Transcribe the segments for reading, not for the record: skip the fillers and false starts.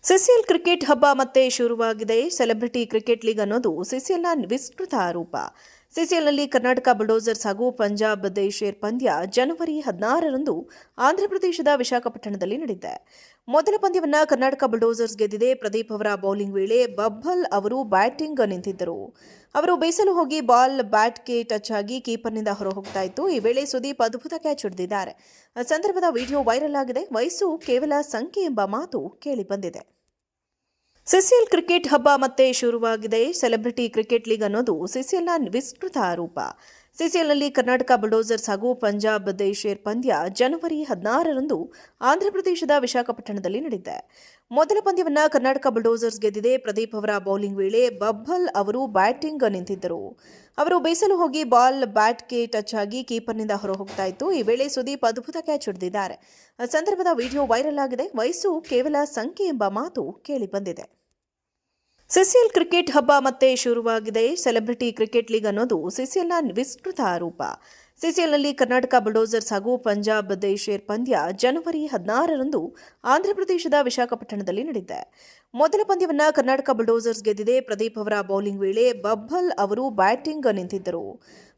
CCL cricket ಹಬ್ಬ ಮತ್ತೆ ಶುರುವಾಗಿದೆ. ಸೆಲೆಬ್ರಿಟಿ ಕ್ರಿಕೆಟ್ ಲೀಗ್ ಅನ್ನೋದು ಸಿಸಿಎಲ್ನ ವಿಸ್ತೃತ ರೂಪ. ಸಿಸಿಎಲ್ನಲ್ಲಿ ಕರ್ನಾಟಕ ಬುಲ್ಡೋಸರ್ಸ್ ಹಾಗೂ ಪಂಜಾಬ್ ದೇಶೇರ್ ಪಂದ್ಯ ಜನವರಿ 16ರಂದು ಆಂಧ್ರಪ್ರದೇಶದ ವಿಶಾಖಪಟ್ಟಣದಲ್ಲಿ ನಡೆದಿದೆ. ಮೊದಲ ಪಂದ್ಯವನ್ನ ಕರ್ನಾಟಕ ಬುಲ್ಡೋಸರ್ಸ್ ಗೆದ್ದಿದೆ. ಪ್ರದೀಪ್ ಅವರ ಬೌಲಿಂಗ್ ವೇಳೆ ಬಬ್ಬಲ್ ಅವರು ಬ್ಯಾಟಿಂಗ್ ನಿಂತಿದ್ದರು. ಅವರು ಬೇಸಲು ಹೋಗಿ ಬಾಲ್ ಬ್ಯಾಟ್ಗೆ ಟಚ್ ಆಗಿ ಕೀಪರ್ನಿಂದ ಹೊರಹೋಗ್ತಾ ಇತ್ತು. ಈ ವೇಳೆ ಸುದೀಪ್ ಅದ್ಭುತ ಕ್ಯಾಚ್ ಹಿಡಿದಿದ್ದಾರೆ. ಸಂದರ್ಭದ ವಿಡಿಯೋ ವೈರಲ್ ಆಗಿದೆ. ವಯಸ್ಸು ಕೇವಲ ಸಂಖ್ಯೆ ಎಂಬ ಮಾತು ಕೇಳಿಬಂದಿದೆ. ಸಿಸಿಎಲ್ ಕ್ರಿಕೆಟ್ ಹಬ್ಬ ಮತ್ತೆ ಶುರುವಾಗಿದೆ. ಸೆಲೆಬ್ರಿಟಿ ಕ್ರಿಕೆಟ್ ಲೀಗ್ ಅನ್ನೋದು ಸಿಸಿಎಲ್ನ ವಿಸ್ತೃತ ರೂಪ. ಸಿಸಿಎಲ್ನಲ್ಲಿ ಕರ್ನಾಟಕ ಬುಲ್ಡೋಸರ್ಸ್ ಹಾಗೂ ಪಂಜಾಬ್ ದೇಶೇರ್ ಪಂದ್ಯ ಜನವರಿ 16ರಂದು ಆಂಧ್ರಪ್ರದೇಶದ ವಿಶಾಖಪಟ್ಟಣದಲ್ಲಿ ನಡೆದಿದೆ. ಮೊದಲ ಪಂದ್ಯವನ್ನ ಕರ್ನಾಟಕ ಬುಲ್ಡೋಸರ್ಸ್ ಗೆದ್ದಿದೆ. ಪ್ರದೀಪ್ ಅವರ ಬೌಲಿಂಗ್ ವೇಳೆ ಬಬ್ಬಲ್ ಅವರು ಬ್ಯಾಟಿಂಗ್ ನಿಂತಿದ್ದರು. ಅವರು ಬೇಸಲು ಹೋಗಿ ಬಾಲ್ ಬ್ಯಾಟ್ಗೆ ಟಚ್ ಆಗಿ ಕೀಪರ್ನಿಂದ ಹೊರಹೋಗ್ತಾ ಇತ್ತು. ಈ ವೇಳೆ ಸುದೀಪ್ ಅದ್ಭುತ ಕ್ಯಾಚ್ ಹಿಡಿದಿದ್ದಾರೆ. ಸಂದರ್ಭದ ವಿಡಿಯೋ ವೈರಲ್ ಆಗಿದೆ. ವಯಸ್ಸು ಕೇವಲ ಸಂಖ್ಯೆ ಎಂಬ ಮಾತು ಕೇಳಿಬಂದಿದೆ. ಸಿಸಿಎಲ್ ಕ್ರಿಕೆಟ್ ಹಬ್ಬ ಮತ್ತೆ ಶುರುವಾಗಿದೆ. ಸೆಲೆಬ್ರಿಟಿ ಕ್ರಿಕೆಟ್ ಲೀಗ್ ಅನ್ನೋದು ಸಿಸಿಎಲ್ನ ವಿಸ್ತೃತ ರೂಪ. ಸಿಸಿಎಲ್ನಲ್ಲಿ ಕರ್ನಾಟಕ ಬುಲ್ಡೋಸರ್ಸ್ ಹಾಗೂ ಪಂಜಾಬ್ ದೇಶೇರ್ ಪಂದ್ಯ ಜನವರಿ 16ರಂದು ಆಂಧ್ರಪ್ರದೇಶದ ವಿಶಾಖಪಟ್ಟಣದಲ್ಲಿ ನಡೆದಿದೆ. ಮೊದಲ ಪಂದ್ಯವನ್ನ ಕರ್ನಾಟಕ ಬುಲ್ಡೋಸರ್ಸ್ ಗೆದ್ದಿದೆ. ಪ್ರದೀಪ್ ಅವರ ಬೌಲಿಂಗ್ ವೇಳೆ ಬಬ್ಬಲ್ ಅವರು ಬ್ಯಾಟಿಂಗ್ ನಿಂತಿದ್ದರು.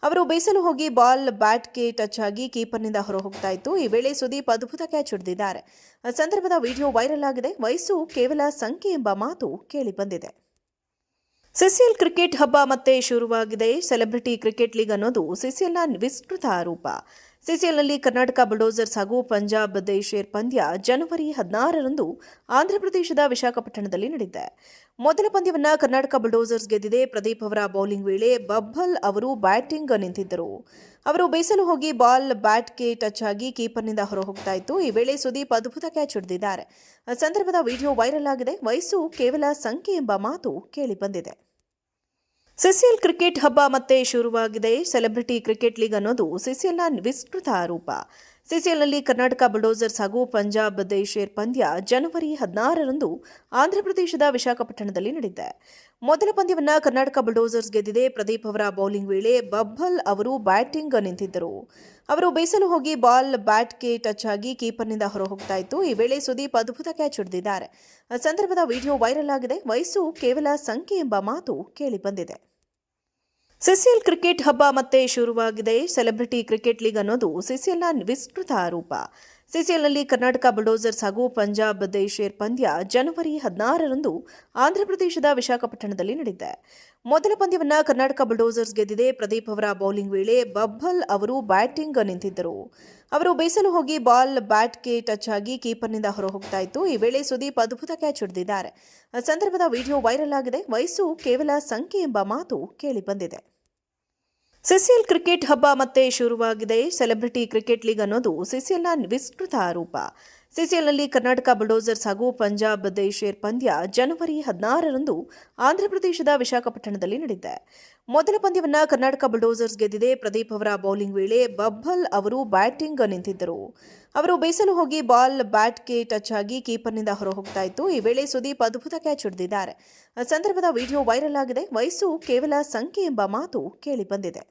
ಅವರು ಬೇಸಲು ಹೋಗಿ ಬಾಲ್ ಬ್ಯಾಟ್ಗೆ ಟಚ್ ಆಗಿ ಕೀಪರ್ನಿಂದ ಹೊರಹೋಗ್ತಾ ಇತ್ತು. ಈ ವೇಳೆ ಸುದೀಪ್ ಅದ್ಭುತ ಕ್ಯಾಚ್ ಹಿಡಿದಿದ್ದಾರೆ. ಸಂದರ್ಭದ ವಿಡಿಯೋ ವೈರಲ್ ಆಗಿದೆ. ವಯಸ್ಸು ಕೇವಲ ಸಂಖ್ಯೆ ಎಂಬ ಮಾತು ಕೇಳಿಬಂದಿದೆ. ಸಿಸಿಎಲ್ ಕ್ರಿಕೆಟ್ ಹಬ್ಬ ಮತ್ತೆ ಶುರುವಾಗಿದೆ. ಸೆಲೆಬ್ರಿಟಿ ಕ್ರಿಕೆಟ್ ಲೀಗ್ ಅನ್ನೋದು ಸಿಸಿಎಲ್ನ ವಿಸ್ತೃತ ರೂಪ. ಸಿಸಿಎಲ್ನಲ್ಲಿ ಕರ್ನಾಟಕ ಬುಲ್ಡೋಸರ್ಸ್ ಹಾಗೂ ಪಂಜಾಬ್ ದೇಶೇರ್ ಪಂದ್ಯ ಜನವರಿ 16ರಂದು ಆಂಧ್ರಪ್ರದೇಶದ ವಿಶಾಖಪಟ್ಟಣದಲ್ಲಿ ನಡೆದಿದೆ. ಮೊದಲ ಪಂದ್ಯವನ್ನ ಕರ್ನಾಟಕ ಬುಲ್ಡೋಸರ್ಸ್ ಗೆದ್ದಿದೆ. ಪ್ರದೀಪ್ ಅವರ ಬೌಲಿಂಗ್ ವೇಳೆ ಬಬ್ಬಲ್ ಅವರು ಬ್ಯಾಟಿಂಗ್ ನಿಂತಿದ್ದರು. ಅವರು ಬೇಸಲು ಹೋಗಿ ಬಾಲ್ ಬ್ಯಾಟ್ಗೆ ಟಚ್ ಆಗಿ ಕೀಪರ್ನಿಂದ ಹೊರಹೋಗ್ತಾ ಇತ್ತು. ಈ ವೇಳೆ ಸುದೀಪ್ ಅದ್ಭುತ ಕ್ಯಾಚ್ ಹಿಡಿದಿದ್ದಾರೆ. ಸಂದರ್ಭದ ವಿಡಿಯೋ ವೈರಲ್ ಆಗಿದೆ. ವಯಸ್ಸು ಕೇವಲ ಸಂಖ್ಯೆ ಎಂಬ ಮಾತು ಕೇಳಿಬಂದಿದೆ. ಸಿಸಿಎಲ್ ಕ್ರಿಕೆಟ್ ಹಬ್ಬ ಮತ್ತೆ ಶುರುವಾಗಿದೆ. ಸೆಲೆಬ್ರಿಟಿ ಕ್ರಿಕೆಟ್ ಲೀಗ್ ಅನ್ನೋದು ಸಿಸಿಎಲ್ನ ವಿಸ್ತೃತ ರೂಪ. ಸಿಸಿಎಲ್ನಲ್ಲಿ ಕರ್ನಾಟಕ ಬುಲ್ಡೋಸರ್ಸ್ ಹಾಗೂ ಪಂಜಾಬ್ ದೇಶೇರ್ ಪಂದ್ಯ ಜನವರಿ 16ರಂದು ಆಂಧ್ರಪ್ರದೇಶದ ವಿಶಾಖಪಟ್ಟಣದಲ್ಲಿ ನಡೆದಿದೆ. ಮೊದಲ ಪಂದ್ಯವನ್ನ ಕರ್ನಾಟಕ ಬುಲ್ಡೋಸರ್ಸ್ ಗೆದ್ದಿದೆ. ಪ್ರದೀಪ್ ಅವರ ಬೌಲಿಂಗ್ ವೇಳೆ ಬಬ್ಬಲ್ ಅವರು ಬ್ಯಾಟಿಂಗ್ ನಿಂತಿದ್ದರು. ಅವರು ಬೇಸಲು ಹೋಗಿ ಬಾಲ್ ಬ್ಯಾಟ್ಗೆ ಟಚ್ ಆಗಿ ಕೀಪರ್ನಿಂದ ಹೊರಹೋಗ್ತಾ ಇತ್ತು. ಈ ವೇಳೆ ಸುದೀಪ್ ಅದ್ಭುತ ಕ್ಯಾಚ್ ಹಿಡಿದಿದ್ದಾರೆ. ಸಂದರ್ಭದ ವಿಡಿಯೋ ವೈರಲ್ ಆಗಿದೆ. ವಯಸ್ಸು ಕೇವಲ ಸಂಖ್ಯೆ ಎಂಬ ಮಾತು ಕೇಳಿಬಂದಿದೆ. ಸಿಸಿಎಲ್ ಕ್ರಿಕೆಟ್ ಹಬ್ಬ ಮತ್ತೆ ಶುರುವಾಗಿದೆ. ಸೆಲೆಬ್ರಿಟಿ ಕ್ರಿಕೆಟ್ ಲೀಗ್ ಅನ್ನೋದು ಸಿಸಿಎಲ್ನ ವಿಸ್ತೃತ ರೂಪ. ಸಿಸಿಎಲ್ನಲ್ಲಿ ಕರ್ನಾಟಕ ಬುಲ್ಡೋಸರ್ಸ್ ಹಾಗೂ ಪಂಜಾಬ್ ದೇಶೇರ್ ಪಂದ್ಯ ಜನವರಿ 16ರಂದು ಆಂಧ್ರಪ್ರದೇಶದ ವಿಶಾಖಪಟ್ಟಣದಲ್ಲಿ ನಡೆದಿದೆ. ಮೊದಲ ಪಂದ್ಯವನ್ನ ಕರ್ನಾಟಕ ಬುಲ್ಡೋಸರ್ಸ್ ಗೆದ್ದಿದೆ. ಪ್ರದೀಪ್ ಅವರ ಬೌಲಿಂಗ್ ವೇಳೆ ಬಬ್ಬಲ್ ಅವರು ಬ್ಯಾಟಿಂಗ್ ನಿಂತಿದ್ದರು. ಅವರು ಬೇಸಲು ಹೋಗಿ ಬಾಲ್ ಬ್ಯಾಟ್ಗೆ ಟಚ್ ಆಗಿ ಕೀಪರ್ನಿಂದ ಹೊರಹೋಗ್ತಾ ಇತ್ತು. ಈ ವೇಳೆ ಸುದೀಪ್ ಅದ್ಭುತ ಕ್ಯಾಚ್ ಹಿಡಿದಿದ್ದಾರೆ. ಸಂದರ್ಭದ ವಿಡಿಯೋ ವೈರಲ್ ಆಗಿದೆ. ವಯಸ್ಸು ಕೇವಲ ಸಂಖ್ಯೆ ಎಂಬ ಮಾತು ಕೇಳಿಬಂದಿದೆ. ಸಿಸಿಎಲ್ ಕ್ರಿಕೆಟ್ ಹಬ್ಬ ಮತ್ತೆ ಶುರುವಾಗಿದೆ. ಸೆಲೆಬ್ರಿಟಿ ಕ್ರಿಕೆಟ್ ಲೀಗ್ ಅನ್ನೋದು ಸಿಸಿಎಲ್ನ ವಿಸ್ತೃತ ರೂಪ. ಸಿಸಿಎಲ್ನಲ್ಲಿ ಕರ್ನಾಟಕ ಬುಲ್ಡೋಸರ್ಸ್ ಹಾಗೂ ಪಂಜಾಬ್ ದೇಶೇರ್ ಪಂದ್ಯ ಜನವರಿ 16ರಂದು ಆಂಧ್ರಪ್ರದೇಶದ ವಿಶಾಖಪಟ್ಟಣದಲ್ಲಿ ನಡೆದಿದೆ. ಮೊದಲ ಪಂದ್ಯವನ್ನ ಕರ್ನಾಟಕ ಬುಲ್ಡೋಸರ್ಸ್ ಗೆದ್ದಿದೆ. ಪ್ರದೀಪ್ ಅವರ ಬೌಲಿಂಗ್ ವೇಳೆ ಬಬ್ಬಲ್ ಅವರು ಬ್ಯಾಟಿಂಗ್ ನಿಂತಿದ್ದರು. ಅವರು ಬೇಸಲು ಹೋಗಿ ಬಾಲ್ ಬ್ಯಾಟ್ಗೆ ಟಚ್ ಆಗಿ ಕೀಪರ್ನಿಂದ ಹೊರಹೋಗ್ತಾ ಇತ್ತು. ಈ ವೇಳೆ ಸುದೀಪ್ ಅದ್ಭುತ ಕ್ಯಾಚ್ ಹಿಡಿದಿದ್ದಾರೆ. ಸಂದರ್ಭದ ವಿಡಿಯೋ ವೈರಲ್ ಆಗಿದೆ. ವಯಸ್ಸು ಕೇವಲ ಸಂಖ್ಯೆ ಎಂಬ ಮಾತು ಕೇಳಿಬಂದಿದೆ.